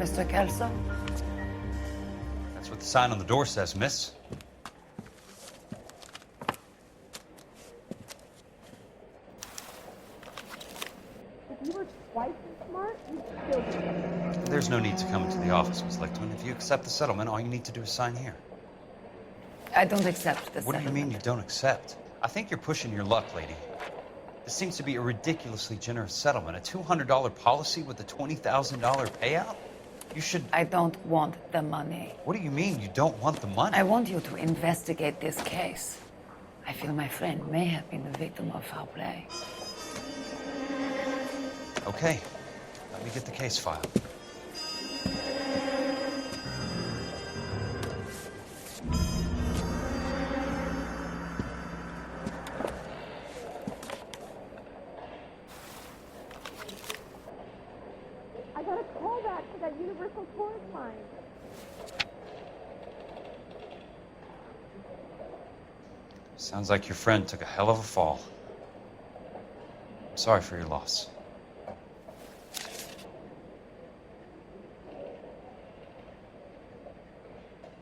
Mr. Kelso? That's what the sign on the door says, miss. If you were twice as smart, you'd still be. There's no need to come into the office, Miss Lichtman. If you accept the settlement, all you need to do is sign here. I don't accept the What do you mean you don't accept? I think you're pushing your luck, lady. This seems to be a ridiculously generous settlement. A $200 policy with a $20,000 payout? You should... I don't want the money. What do you mean you don't want the money? I want you to investigate this case. I feel my friend may have been the victim of foul play. Okay. Let me get the case file. I got a call back for that universal chorus line. Sounds like your friend took a hell of a fall. I'm sorry for your loss.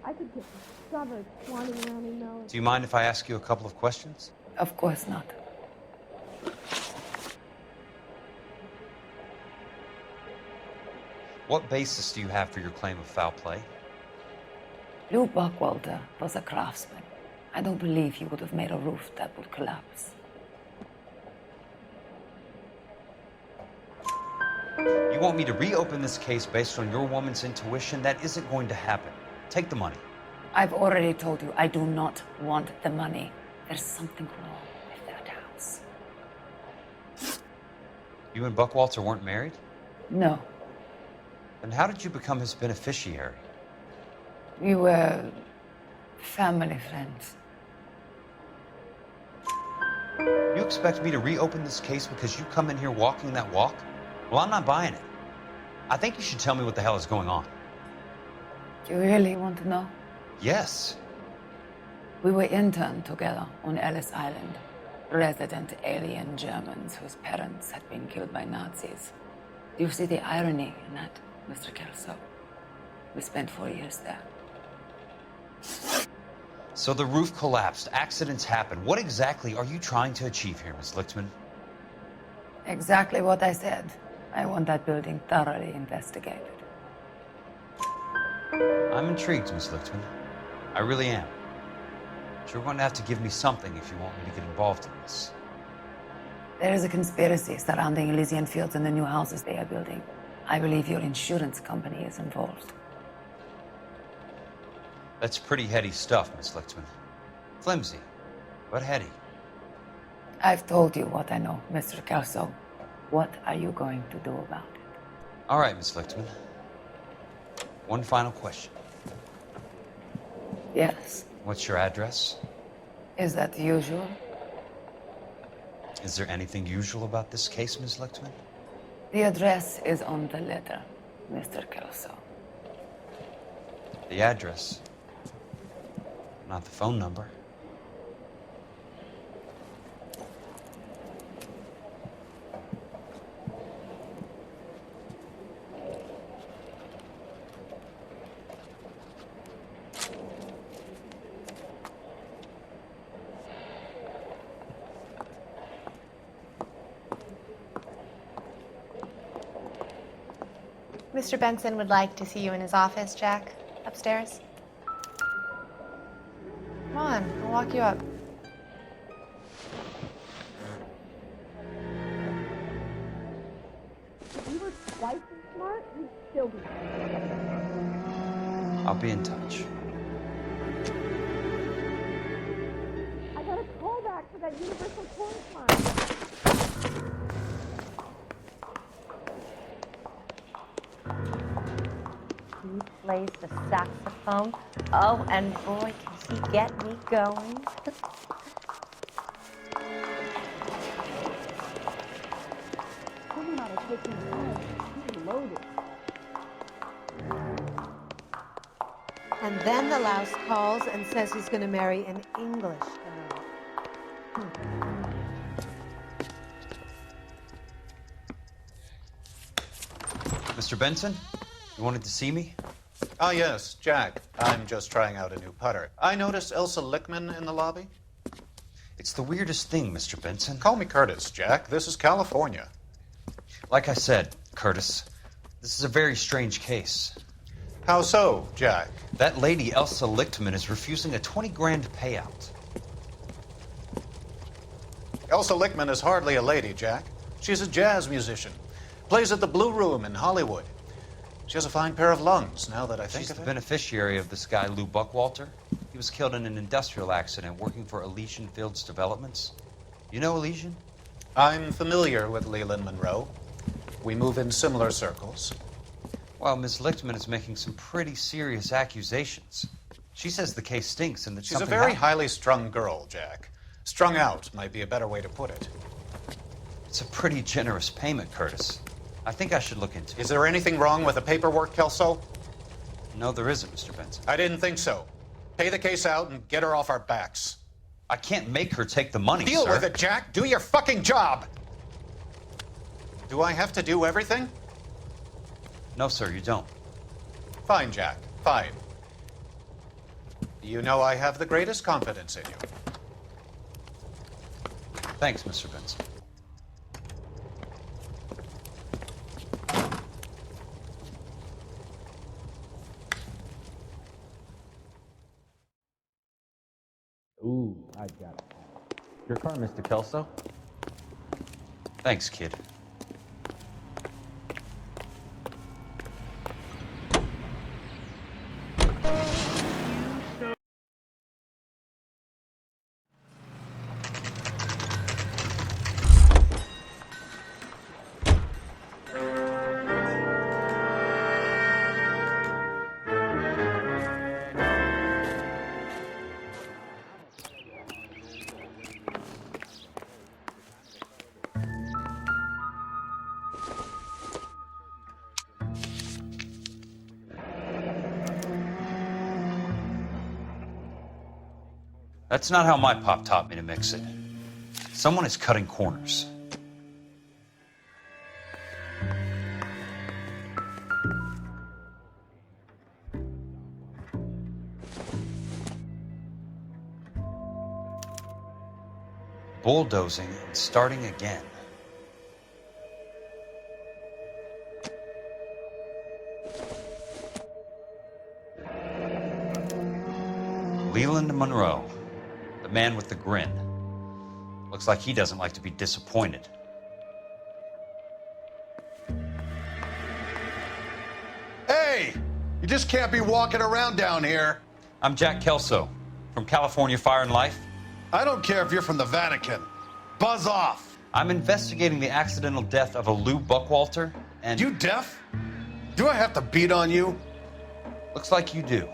I could get discovered swanning around in those. Do you mind if I ask you a couple of questions? Of course not. What basis do you have for your claim of foul play? Lou Buckwalter was a craftsman. I don't believe he would have made a roof that would collapse. You want me to reopen this case based on your woman's intuition? That isn't going to happen. Take the money. I've already told you I do not want the money. There's something wrong with that house. You and Buckwalter weren't married? No, Then how did you become his beneficiary? we were family friends. You expect me to reopen this case because you come in here walking that walk? Well, I'm not buying it. I think you should tell me what the hell is going on. You really want to know? Yes. We were interned together on Ellis Island. Resident alien Germans whose parents had been killed by Nazis. Do you see the irony in that, Mr. Kelso? We spent 4 years there. So the roof collapsed, accidents happen. What exactly are you trying to achieve here, Miss Lichtman? Exactly what I said. I want that building thoroughly investigated. I'm intrigued, Miss Lichtman. I really am. But you're going to have to give me something if you want me to get involved in this. There is a conspiracy surrounding Elysian Fields and the new houses they are building. I believe your insurance company is involved. That's pretty heady stuff, Miss Lichtman. Flimsy, but heady. I've told you what I know, Mr. Kelso. What are you going to do about it? All right, Miss Lichtman. One final question. Yes. What's your address? Is that usual? Is there anything usual about this case, Miss Lichtman? The address is on the letter, Mr. Kelso. The address, not the phone number. Mr. Benson would like to see you in his office, Jack. Upstairs. Come on, I'll walk you up. If you were twice as smart, you'd still be. I'll be in touch. I got a call back for that universal chorus line. He plays the saxophone. Oh, and boy, can he get me going. Talking about a taking time. He's loaded. And then the louse calls and says he's going to marry an English girl. Mr. Benson? You wanted to see me? Ah, yes, Jack. I'm just trying out a new putter. I noticed Elsa Lickman in the lobby. It's the weirdest thing, Mr. Benson. Call me Curtis, Jack. This is California. Like I said, Curtis, this is a very strange case. How so, Jack? That lady, Elsa Lichtman, is refusing a 20 grand payout. Elsa Lickman is hardly a lady, Jack. She's a jazz musician. Plays at the Blue Room in Hollywood. She has a fine pair of lungs, now that I think She's of the it. beneficiary of this guy, Lou Buckwalter. He was killed in an industrial accident working for Elysian Fields Developments. You know Elysian? I'm familiar with Leland Monroe. We move in similar circles. Well, Miss Lichtman is making some pretty serious accusations. She says the case stinks and that She's a something very happened. highly strung girl, Jack. Strung out might be a better way to put it. It's a pretty generous payment, Curtis. I think I should look into it. Is there anything wrong with the paperwork, Kelso? No, there isn't, Mr. Benson. I didn't think so. Pay the case out and get her off our backs. I can't make her take the money, Deal sir. with it, Jack. Do your fucking job. Do I have to do everything? No, sir, you don't. Fine, Jack. Fine. You know I have the greatest confidence in you. Thanks, Mr. Benson. Ooh, I got it. Your car, Mr. Kelso? Thanks, kid. That's not how my pop taught me to mix it. Someone is cutting corners. Bulldozing and starting again. Leland Monroe. The man with the grin. Looks like he doesn't like to be disappointed. Hey! You just can't be walking around down here. I'm Jack Kelso from California Fire and Life. I don't care if you're from the Vatican. Buzz off. I'm investigating the accidental death of a Lou Buckwalter, and... You deaf? Do I have to beat on you? Looks like you do.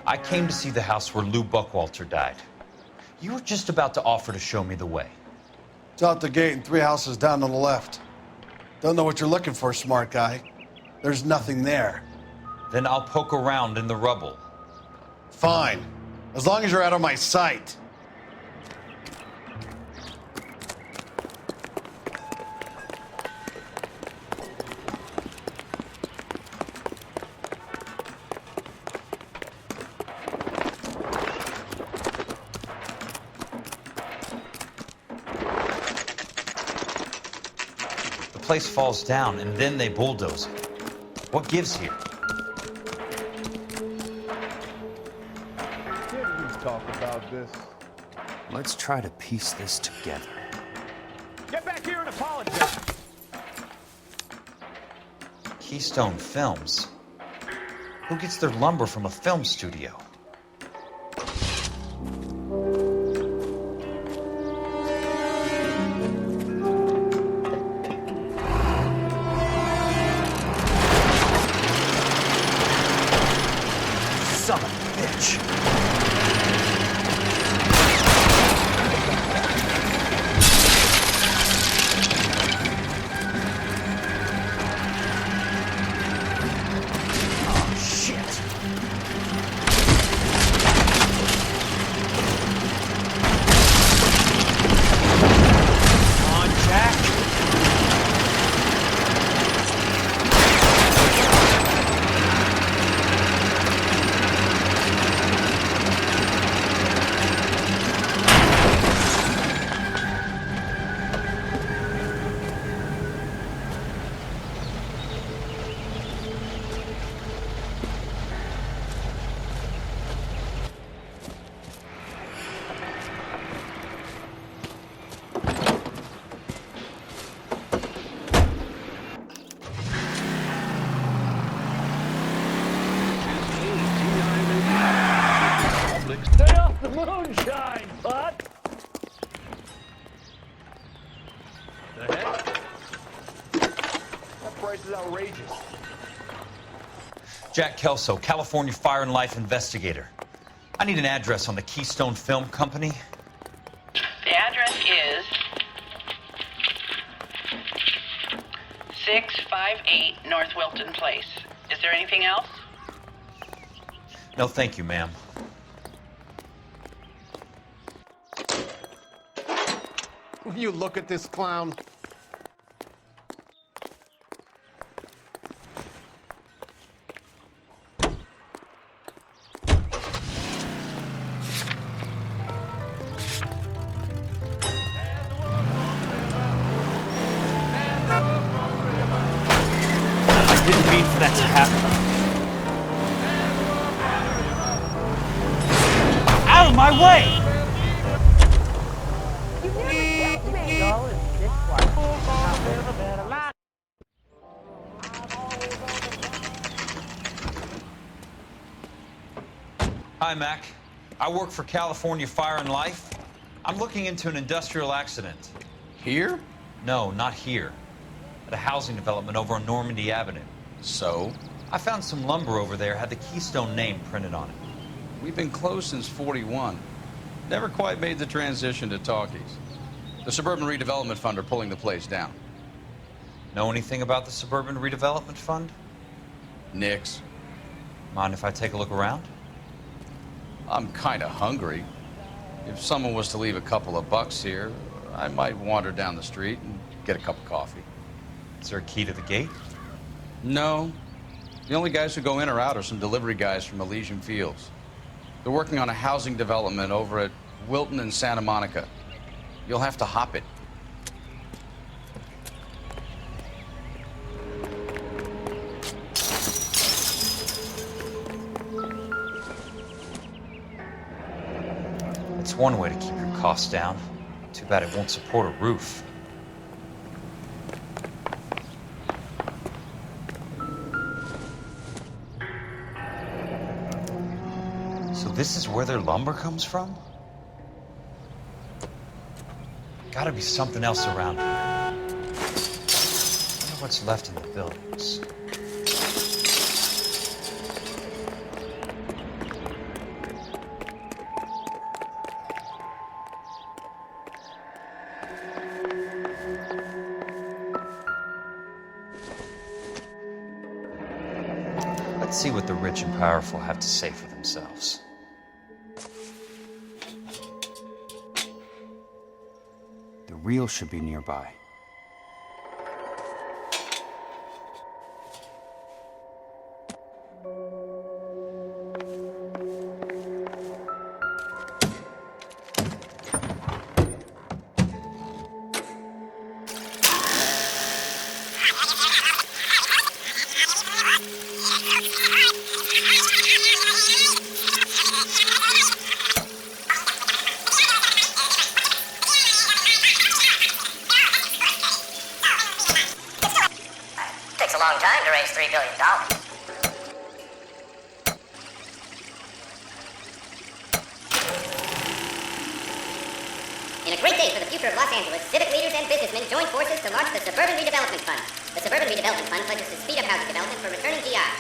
I came to see the house where Lou Buckwalter died. You were just about to offer to show me the way. It's out the gate and 3 houses down on the left. Don't know what you're looking for, smart guy. There's nothing there. Then I'll poke around in the rubble. Fine. As long as you're out of my sight. The place falls down, and then they bulldoze it. What gives here? Didn't we talk about this? Let's try to piece this together. Get back here and apologize. Keystone Films? Who gets their lumber from a film studio? Son of a bitch. Oh, shit. price is outrageous. Jack Kelso, California Fire and Life investigator. I need an address on the Keystone Film Company. The address is 658 North Wilton Place. Is there anything else? No, thank you, ma'am. Will you look at this clown? I didn't mean for that to happen. Out of my way! Hi, Mac. I work for California Fire and Life. I'm looking into an industrial accident. Here? No, not here. At a housing development over on Normandy Avenue. So? I found some lumber over there, had the Keystone name printed on it. We've been closed since '41. Never quite made the transition to talkies. The Suburban Redevelopment Fund are pulling the place down. Know anything about the Suburban Redevelopment Fund? Nix. Mind if I take a look around? I'm kind of hungry. If someone was to leave a couple of bucks here, I might wander down the street and get a cup of coffee. Is there a key to the gate? No. The only guys who go in or out are some delivery guys from Elysian Fields. They're working on a housing development over at Wilton and Santa Monica. You'll have to hop it. It's one way to keep your costs down. Too bad it won't support a roof. So this is where their lumber comes from? Gotta be something else around here. I wonder what's left in the buildings. Let's see what the rich and powerful have to say for themselves. The real should be nearby. Takes a long time to raise $3 billion. In a great day for the future of Los Angeles, civic leaders and businessmen join forces to launch the Suburban Redevelopment Fund. The Suburban Redevelopment Fund pledges to speed up housing development for returning GIs.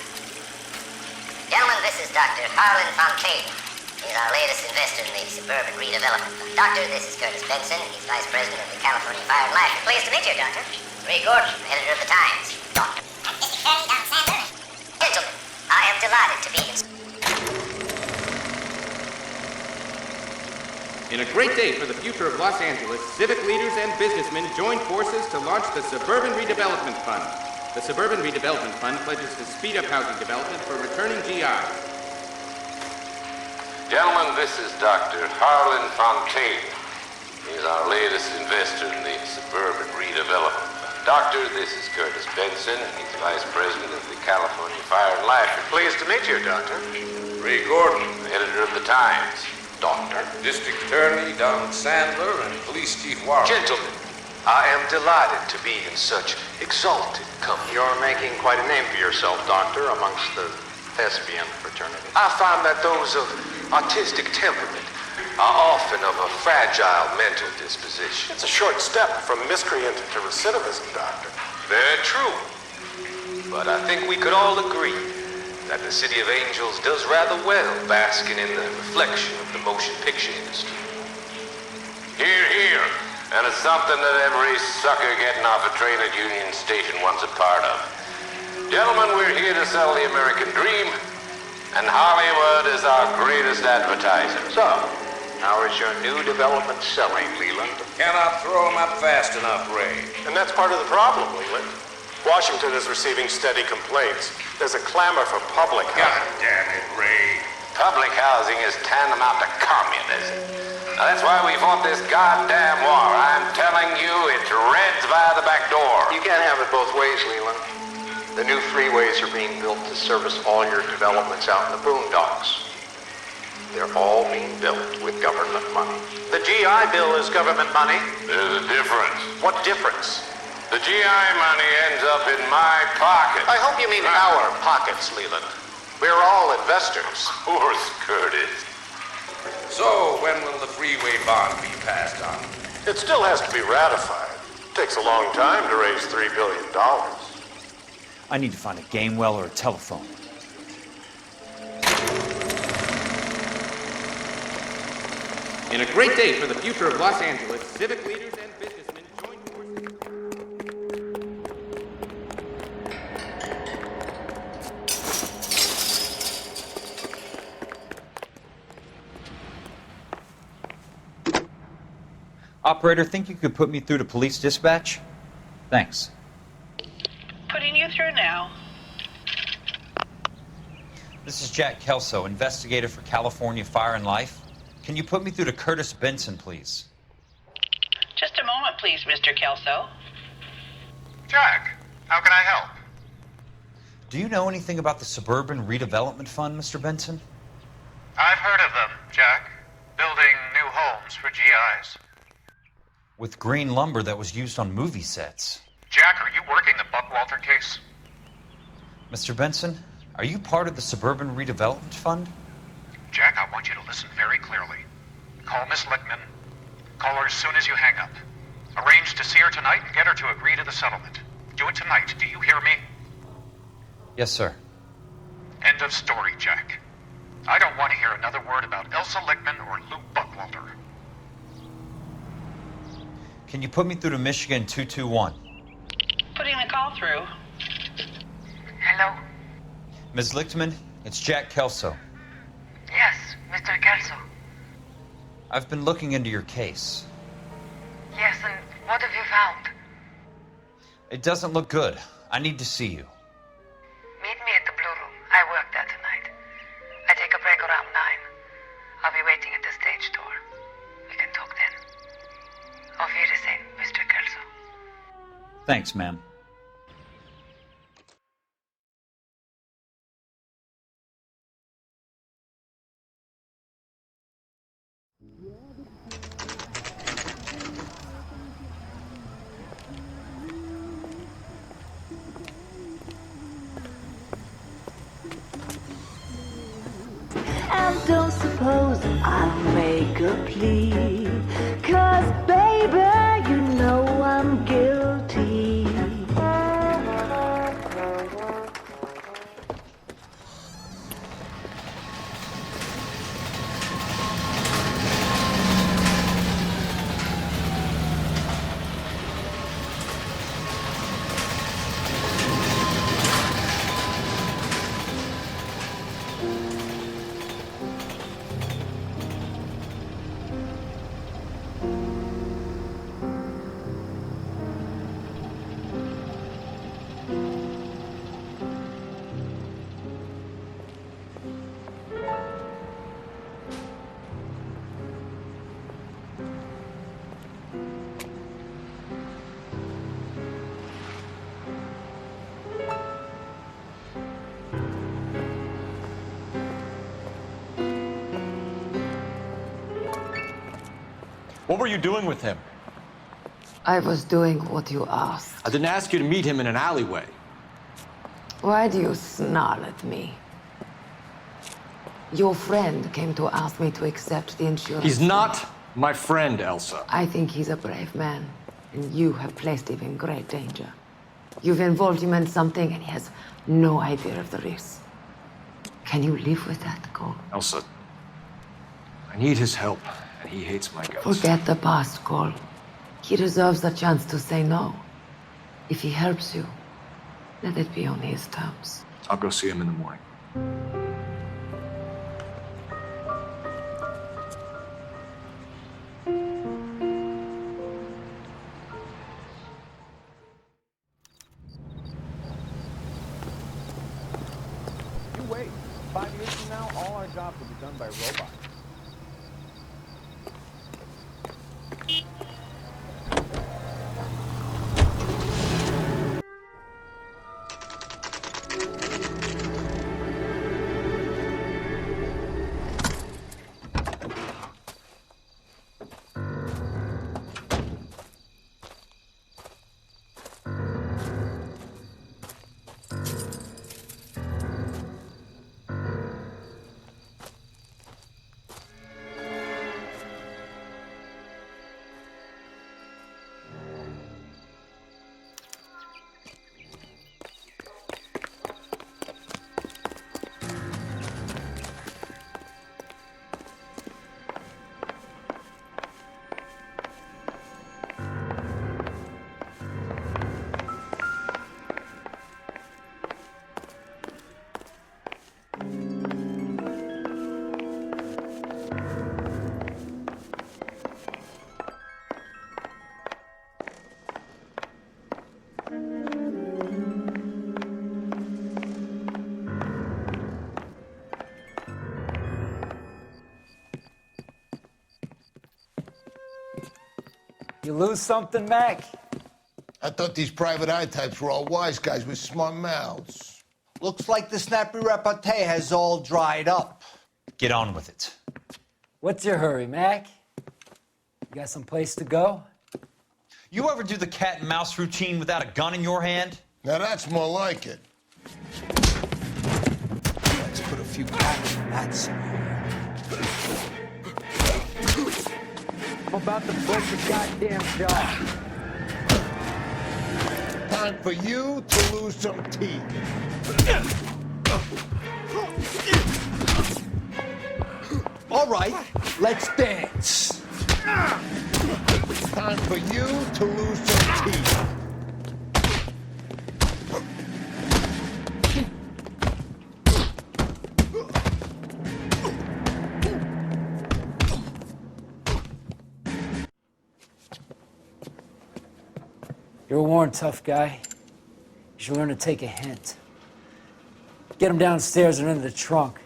Gentlemen, this is Dr. Harlan Fontaine. He's our latest investor in the Suburban Redevelopment Fund. Doctor, this is Curtis Benson. He's Vice President of the California Fire and Life. Pleased to meet you, Doctor. Ray Gordon, editor of the Times. Doctor. And Mr. Attorney Don Sandler. Gentlemen, I am delighted to be in... In a great day for the future of Los Angeles, civic leaders and businessmen join forces to launch the Suburban Redevelopment Fund. The Suburban Redevelopment Fund pledges to speed up housing development for returning GIs. Gentlemen, this is Dr. Harlan Fontaine. He's our latest investor in the Suburban Redevelopment Fund. Doctor, this is Curtis Benson. He's Vice President of the California Fire and Life. Pleased to meet you, Doctor. Ray Gordon, editor of the Times. Doctor. District Attorney Don Sandler and Police Chief Warren. Gentlemen, I am delighted to be in such exalted company. You're making quite a name for yourself, Doctor, amongst the thespian fraternity. I find that those of artistic temperament are often of a fragile mental disposition. It's a short step from miscreant to recidivism, Doctor. Very true. But I think we could all agree that the City of Angels does rather well basking in the reflection of the motion picture industry. Hear, hear. And it's something that every sucker getting off a train at Union Station wants a part of. Gentlemen, we're here to sell the American dream, and Hollywood is our greatest advertiser. So, how is your new development selling, Leland? Cannot throw them up fast enough, Ray. And that's part of the problem, Leland. Washington is receiving steady complaints. There's a clamor for public housing. God damn it, Ray. Public housing is tantamount to communism. Now, that's why we fought this goddamn war. I'm telling you, it's Reds via the back door. You can't have it both ways, Leland. The new freeways are being built to service all your developments out in the boondocks. They're all being built with government money. The GI Bill is government money. There's a difference. What difference? The GI money ends up in my pocket. I hope you mean our pockets, Leland. We're all investors. Of course, Curtis. So, when will the freeway bond be passed on? It still has to be ratified. It takes a long time to raise $3 billion. I need to find a game well or a telephone. In a great day for the future of Los Angeles, civic leaders and businessmen join forces. Operator, think you could put me through to police dispatch? Thanks. Putting you through now. This is Jack Kelso, investigator for California Fire and Life. Can you put me through to Curtis Benson, please? Just a moment, please, Mr. Kelso. Jack, how can I help? Do you know anything about the Suburban Redevelopment Fund, Mr. Benson? I've heard of them, Jack. Building new homes for GIs. With green lumber that was used on movie sets. Jack, are you working the Buckwalter case? Mr. Benson, are you part of the Suburban Redevelopment Fund? Jack, I want you to listen very clearly. Call Miss Lickman. Call her as soon as you hang up. Arrange to see her tonight and get her to agree to the settlement. Do it tonight. Do you hear me? Yes, sir. End of story, Jack. I don't want to hear another word about Elsa Lickman or Luke Buckwalter. Can you put me through to Michigan 221? Putting the call through. Hello? Ms. Lichtman, it's Jack Kelso. Yes, Mr. Kelso. I've been looking into your case. Yes, and what have you found? It doesn't look good. I need to see you. Meet me at the Blue Room. I work there tonight. I take a break around 9. I'll be waiting at the stage door. We can talk then. Auf Wiedersehen, Mr. Kelso. Thanks, ma'am. And don't suppose I'll make a plea, 'cause baby, you know I'm guilty. What were you doing with him? I was doing what you asked. I didn't ask you to meet him in an alleyway. Why do you snarl at me? Your friend came to ask me to accept the insurance. He's not my friend, Elsa. I think he's a brave man, and you have placed him in great danger. You've involved him in something and he has no idea of the risks. Can you live with that, Cole? Elsa, I need his help, and he hates my guts. Forget the past, Cole. He deserves the chance to say no. If he helps you, let it be on his terms. I'll go see him in the morning. You wait. 5 years from now, all our jobs will be done by robots. You lose something, Mac? I thought these private eye types were all wise guys with smart mouths. Looks like the snappy repartee has all dried up. Get on with it. What's your hurry, Mac? You got some place to go? You ever do the cat and mouse routine without a gun in your hand? Now that's more like it. Let's put a few cats in that somewhere. I'm about to break the goddamn jaw. Time for you to lose some teeth. All right, let's dance. Time for you to lose some teeth. You're a worn, tough guy. You should learn to take a hint. Get him downstairs and into the trunk.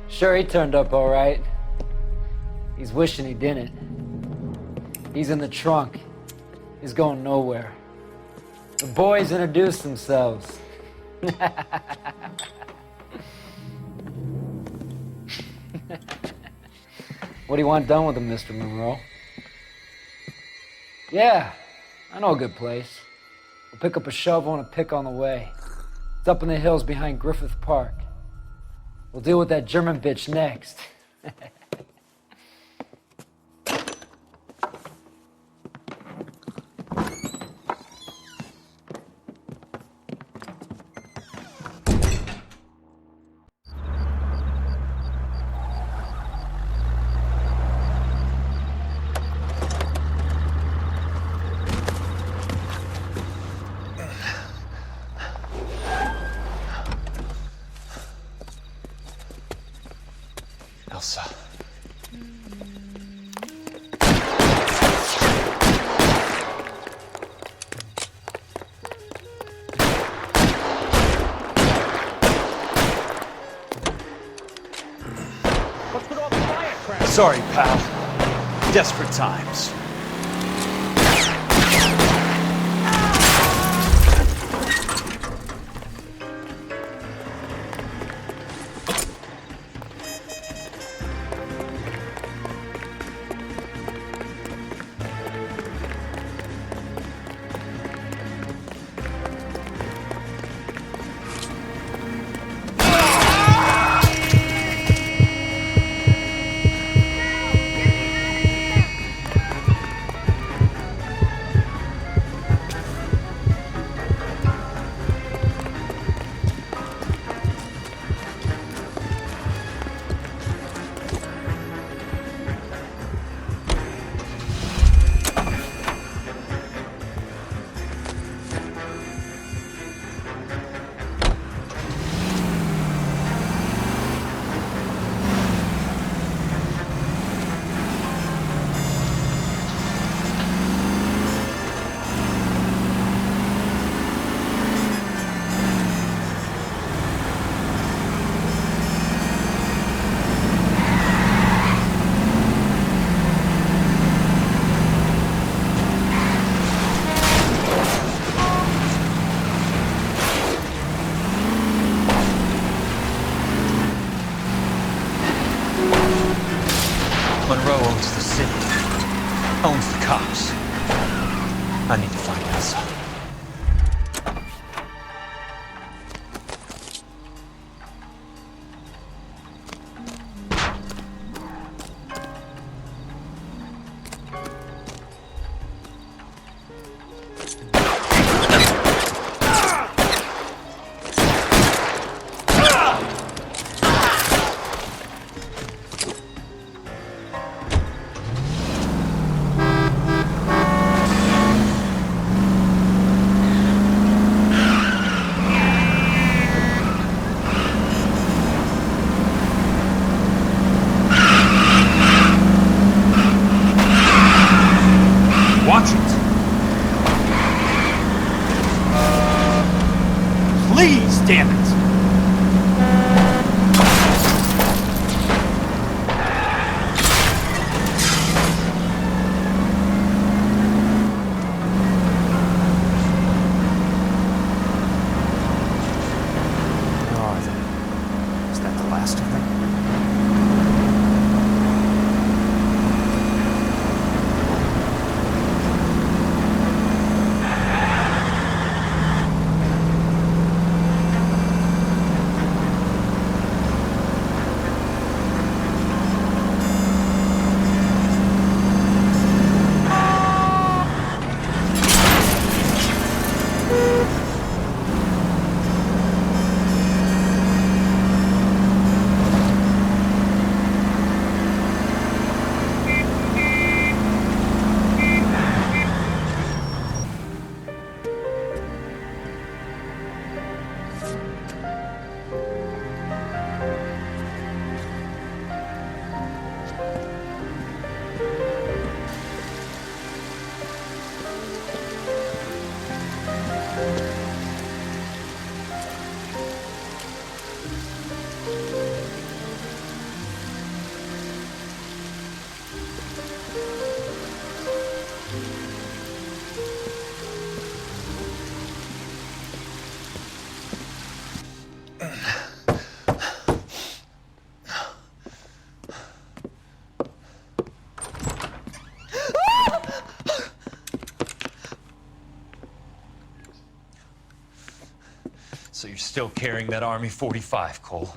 Sure, he turned up all right. He's wishing he didn't. He's in the trunk. He's going nowhere. The boys introduced themselves. What do you want done with him, Mr. Monroe? Yeah, I know a good place. We'll pick up a shovel and a pick on the way. It's up in the hills behind Griffith Park. We'll deal with that German bitch next. Elsa. What's with all the fire crap? Sorry, pal. Desperate times. Monroe owns the city, owns the cops. I need to find out something. Watch it! Please, damn it! Oh, is that the last of them? So you're still carrying that Army 45, Cole?